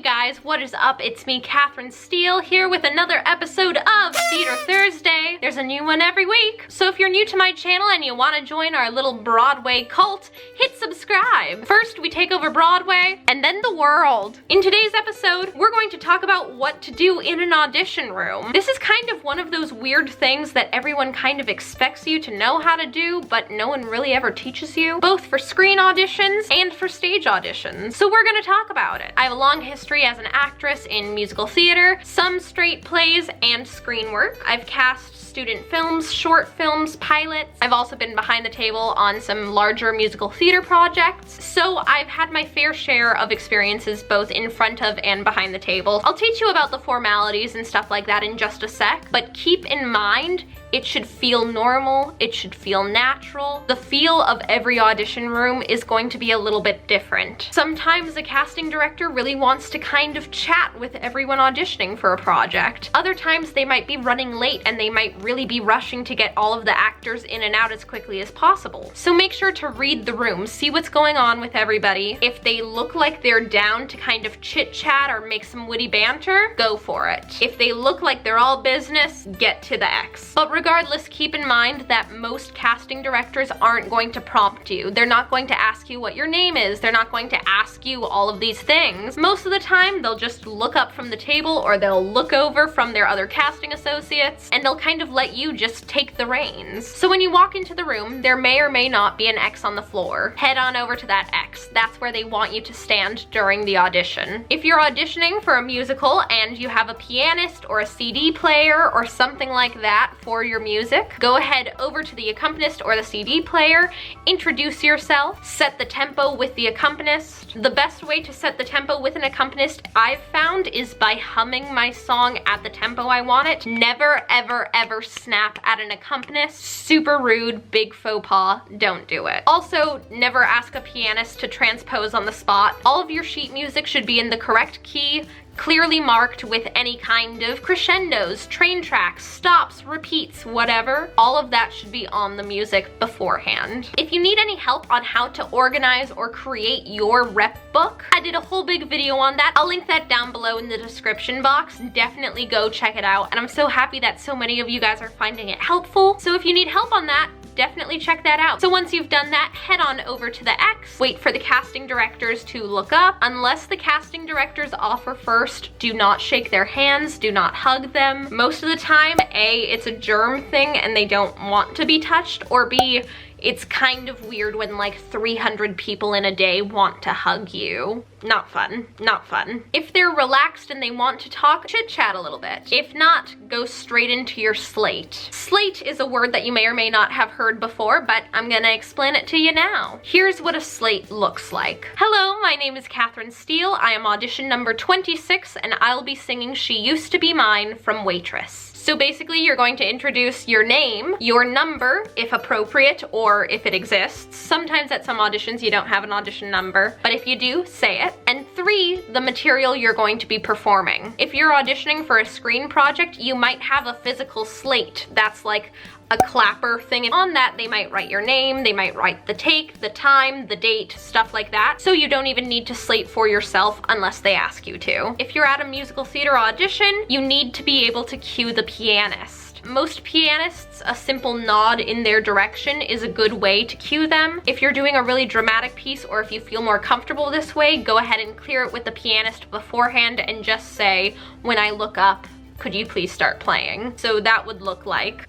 you guys, what is up? It's me, Katherine Steele, here with another episode of Theater Thursday. There's a new one every week. So if you're new to my channel and you want to join our little Broadway cult, hit subscribe. First, we take over Broadway, and then the world. In today's episode, we're going to talk about what to do in an audition room. This is kind of one of those weird things that everyone kind of expects you to know how to do, but no one really ever teaches you, both for screen auditions and for stage auditions. So we're gonna talk about it. I have a long history as an actress in musical theater, some straight plays, and screen work. I've cast student films, short films, pilots. I've also been behind the table on some larger musical theater projects, so I've had my fair share of experiences both in front of and behind the table. I'll teach you about the formalities and stuff like that in just a sec, but keep in mind, it should feel normal, it should feel natural. The feel of every audition room is going to be a little bit different. Sometimes the casting director really wants to kind of chat with everyone auditioning for a project. Other times they might be running late and they might really be rushing to get all of the actors in and out as quickly as possible. So make sure to read the room, see what's going on with everybody. If they look like they're down to kind of chit chat or make some witty banter, go for it. If they look like they're all business, get to the X. But regardless, keep in mind that most casting directors aren't going to prompt you. They're not going to ask you what your name is. They're not going to ask you all of these things. Most of the time, they'll just look up from the table or they'll look over from their other casting associates and they'll kind of let you just take the reins. So when you walk into the room, there may or may not be an X on the floor. Head on over to that X. That's where they want you to stand during the audition. If you're auditioning for a musical and you have a pianist or a CD player or something like that for your music, go ahead over to the accompanist or the CD player, introduce yourself, set the tempo with the accompanist. The best way to set the tempo with an accompanist I've found is by humming my song at the tempo I want it. Never, ever, ever snap at an accompanist. Super rude, big faux pas, don't do it. Also, never ask a pianist to transpose on the spot. All of your sheet music should be in the correct key, clearly marked with any kind of crescendos, train tracks, stops, repeats, whatever. All of that should be on the music beforehand. If you need any help on how to organize or create your rep book, I did a whole big video on that. I'll link that down below in the description box. Definitely go check it out. And I'm so happy that so many of you guys are finding it helpful. So if you need help on that, definitely check that out. So once you've done that, head on over to the X, wait for the casting directors to look up. Unless the casting directors offer first, do not shake their hands, do not hug them. Most of the time, A, it's a germ thing and they don't want to be touched, or B, it's kind of weird when like 300 people in a day want to hug you. Not fun, not fun. If they're relaxed and they want to talk, chit chat a little bit. If not, go straight into your slate. Slate is a word that you may or may not have heard before, but I'm gonna explain it to you now. Here's what a slate looks like. Hello, my name is Katherine Steele. I am audition number 26 and I'll be singing She Used to Be Mine from Waitress. So basically you're going to introduce your name, your number, if appropriate or if it exists. Sometimes at some auditions you don't have an audition number, but if you do, say it. And 3, the material you're going to be performing. If you're auditioning for a screen project, you might have a physical slate. That's like a clapper thing. And on that, they might write your name, they might write the take, the time, the date, stuff like that. So you don't even need to slate for yourself unless they ask you to. If you're at a musical theater audition, you need to be able to cue the pianist. Most pianists, a simple nod in their direction is a good way to cue them. If you're doing a really dramatic piece or if you feel more comfortable this way, go ahead and clear it with the pianist beforehand and just say, when I look up, could you please start playing? So that would look like,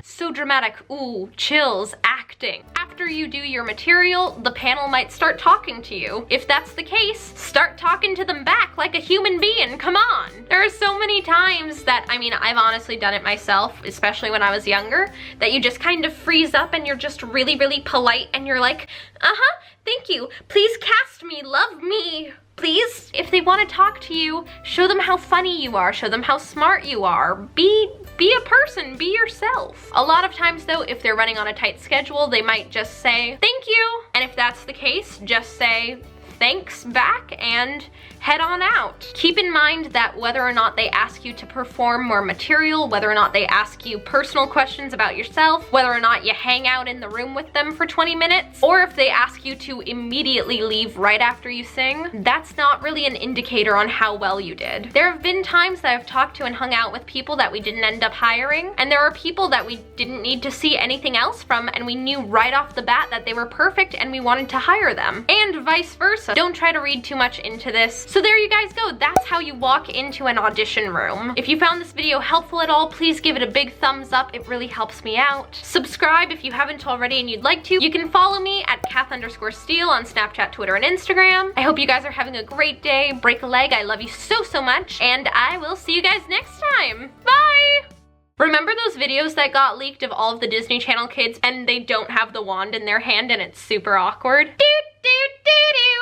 so dramatic, ooh, chills, acting. After you do your material, the panel might start talking to you. If that's the case, start talking to them back like a human being, come on. There are so many times that, I mean, I've honestly done it myself, especially when I was younger, that you just kind of freeze up and you're just really, really polite and you're like, thank you, please cast me, love me. Please, if they want to talk to you, show them how funny you are, show them how smart you are. Be a person, be yourself. A lot of times though, if they're running on a tight schedule, they might just say, thank you. And if that's the case, just say, thanks back and head on out. Keep in mind that whether or not they ask you to perform more material, whether or not they ask you personal questions about yourself, whether or not you hang out in the room with them for 20 minutes, or if they ask you to immediately leave right after you sing, that's not really an indicator on how well you did. There have been times that I've talked to and hung out with people that we didn't end up hiring, and there are people that we didn't need to see anything else from, and we knew right off the bat that they were perfect and we wanted to hire them. And vice versa. Don't try to read too much into this. So there you guys go. That's how you walk into an audition room. If you found this video helpful at all, please give it a big thumbs up. It really helps me out. Subscribe if you haven't already and you'd like to. You can follow me at Kath_Steele on Snapchat, Twitter, and Instagram. I hope you guys are having a great day. Break a leg. I love you so, so much. And I will see you guys next time. Bye! Remember those videos that got leaked of all of the Disney Channel kids and they don't have the wand in their hand and it's super awkward? Doot, doot, doot, doot.